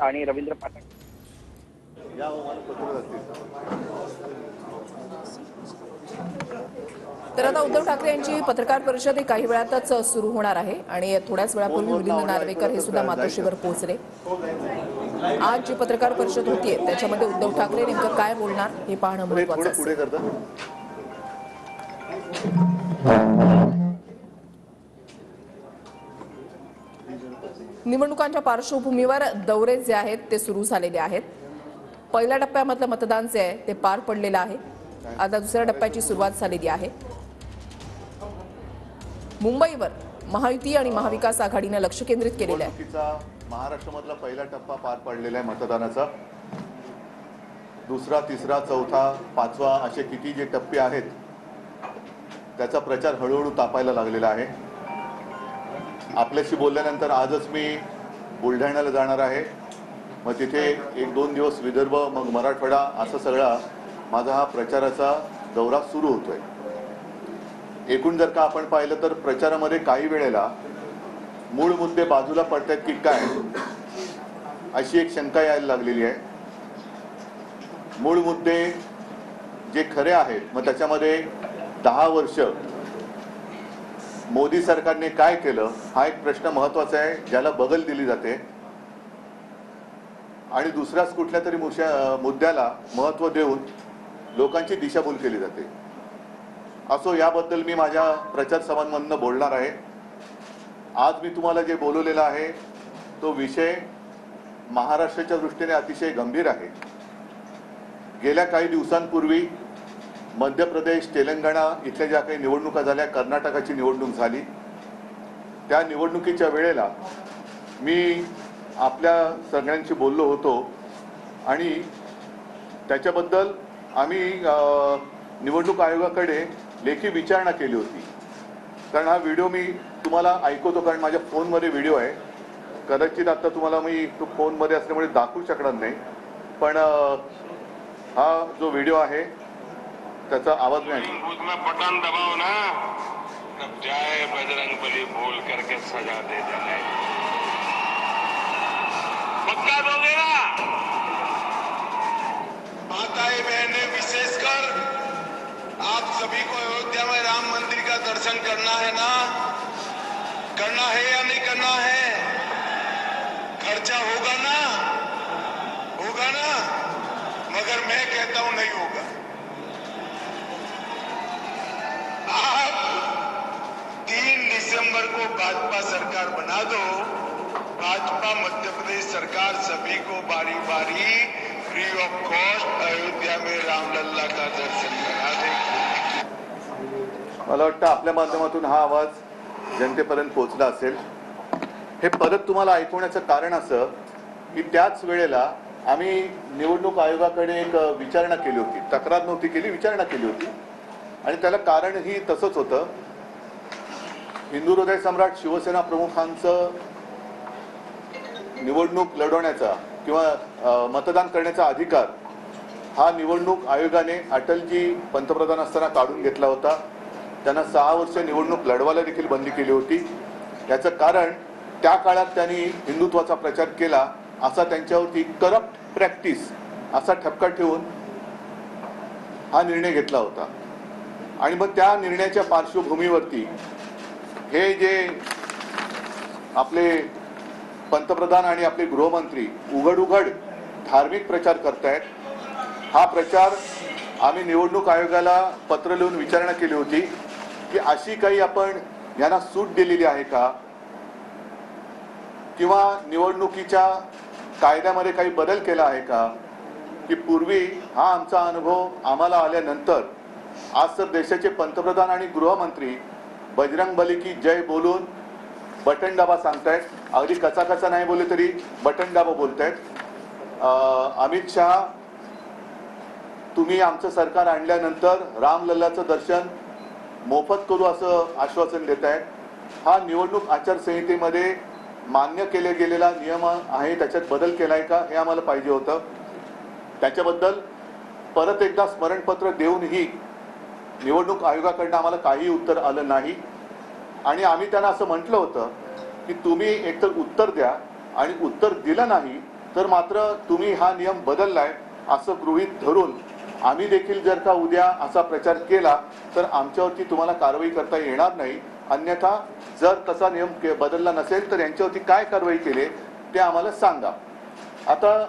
आणि रवींद्र पाठक तर आता उद्धव ठाकरे यांची पत्रकार परिषद काही वेळातच सुरू होणार आहे आणि थोड्याच वेळापूर्वी मिलिंद नार्वेकर हे सुद्धा मातोश्रीवर पोहोचले। आज जी पत्रकार परिषद होतीये त्याच्यामध्ये उद्धव ठाकरे नेमकं काय बोलणार हे पाहणं महत्त्वाचं असेल। निवडणुकांच्या पार्श्वभूमीवर दौरे जे आहेत ते सुरू झालेले आहेत। पहिल्या टप्प्यामधलं मतदान जे आहे ते पार पडलेलं आहे। आता दुसऱ्या टप्प्याची सुरुवात झालेली आहे। मुंबईवर महायुती आणि महाविकास आघाडीने लक्ष केंद्रित केलेलं आहे। महाराष्ट्रामधला पहिला टप्पा पार पडलेला आहे मतदानाचा। दुसरा, तिसरा, चौथा, पाचवा असे किती जे टप्पे आहेत त्याचा प्रचार हळूहळू तापायला लागलेला आहे। आपल्याशी बोलल्यानंतर आजच मी बुलढाण्याला जाणार आहे। मग तिथे 1-2 दिवस विदर्भ, मग मराठवाडा असा सगळा माझा हा प्रचाराचा दौरा सुरू होतोय। एकूण जर का आपण पाहिलं तर प्रचारामध्ये काही वेळेला मूळ मुद्दे बाजूला पडतात की काय अशी एक शंका यायला लागलेली आहे। मूळ मुद्दे जे खरे आहेत मग त्याच्यामध्ये 10 वर्ष मोदी सरकारने काय केलं हा एक प्रश्न महत्त्वाचा आहे, ज्याला बगल दिली जाते आणि दुसऱ्याच कुठल्या तरी मुद्द्याला महत्त्व देऊन लोकांची दिशाभूल केली जाते। असो, याबद्दल मी माझ्या प्रचार सभांमधून बोलणार आहे। आज मी तुम्हाला जे बोलवलेलं आहे तो विषय महाराष्ट्राच्या दृष्टीने अतिशय गंभीर आहे। गेल्या काही दिवसांपूर्वी मध्य प्रदेश, तेलंगणा इथल्या ज्या काही निवडणुका झाल्या, कर्नाटकाची निवडणूक झाली, त्या निवडणुकीच्या वेळेला मी आपल्या सगळ्यांशी बोललो होतो आणि त्याच्याबद्दल आम्ही निवडणूक आयोगाकडे लेखी विचारणा केली होती। कारण हा व्हिडिओ मी तुम्हाला ऐकवतो, कारण माझ्या फोनमध्ये व्हिडिओ आहे। कदाचित आता तुम्हाला मी तो फोनमध्ये असल्यामुळे दाखवू शकणार नाही, पण हा जो व्हिडिओ आहे त्याचा आवाज में बटन दबाओ ना, तब जाए बजरंगबली बोल करके सजा दे देने। पक्का दोगे ना? माताएं बहनें, विशेषकर आप सभी को अयोध्या में राम मंदिर का दर्शन करना है ना? करना है या नहीं करना है? खर्चा होगा ना? होगा ना? मगर मैं कहता हूं नहीं होगा। आप 3 दिसंबर को भाजपा सरकार बना दो। भाजपा मध्य प्रदेश सरकार सभी को बारी बारी फ्री ऑफ कॉस्ट अयोध्या में रामलल्ला का दर्शन करा देगी। मला वाटतं आपल्या माध्यमातून हा आवाज जनतेपर्यंत पोहोचला असेल। हे परत तुम्हाला ऐकवण्याचं कारण असं की त्याच वेळेला आम्ही निवडणूक आयोगाकडे एक विचारणा केली होती, तक्रार नव्हती केली, विचारणा केली होती आणि त्याला कारणही तसंच होतं। हिंदू हृदय सम्राट शिवसेना प्रमुखांचं निवडणूक लढवण्याचा किंवा मतदान करण्याचा अधिकार हा निवडणूक आयोगाने अटलजी पंतप्रधान असताना काढून घेतला होता। त्यांना 6 वर्ष निवडणूक लढवायला देखील बंदी केली होती। याचं कारण त्या काळात त्यांनी हिंदुत्वाचा प्रचार केला असा त्यांच्यावरती करप्ट प्रॅक्टिस असा ठपका ठेवून हा निर्णय घेतला होता। आणि मग त्या निर्णयाच्या पार्श्वभूमीवरती हे जे आपले पंतप्रधान आणि आपले गृहमंत्री उघड धार्मिक प्रचार करतायत, हा प्रचार आम्ही निवडणूक आयोगाला पत्र लिहून विचारणा केली होती की अशी काही आपण यांना सूट दिलेली आहे का, किंवा निवडणुकीच्या कायद्यामध्ये काही बदल केला आहे का, की पूर्वी हा आमचा अनुभव आम्हाला आल्यानंतर आज तर देशाचे पंतप्रधान आणि गृहमंत्री बजरंगबली की जय बोलून बटन दाबा सांगतायत। अगदी कचा नाही बोलले तरी बटन दाबा बोलतायत। अमित शहा, तुम्ही आमचं सरकार आणल्यानंतर रामलल्लाचं दर्शन मोफत करू असं आश्वासन देत आहेत। हा निवडणूक आचारसंहितेमध्ये मान्य केले गेलेला नियम आहे, त्याच्यात बदल केलाय का हे आम्हाला पाहिजे होतं। त्याच्याबद्दल परत एकदा स्मरणपत्र देऊनही निवडणूक आयोगाकडून आम्हाला काही उत्तर आलं नाही आणि आम्ही त्यांना असं म्हटलं होतं की तुम्ही एकतर उत्तर द्या आणि उत्तर दिलं नाही तर मात्र तुम्ही हा नियम बदललाय असं गृहीत धरून आम्ही देखील जर का उद्या असा प्रचार केला तर आमच्यावरती तुम्हाला कारवाई करता येणार नाही. अन्यथा जर तसा नियम बदलला नसेल तर यांच्यावरती काय कारवाई केली ते आम्हाला सांगा. आता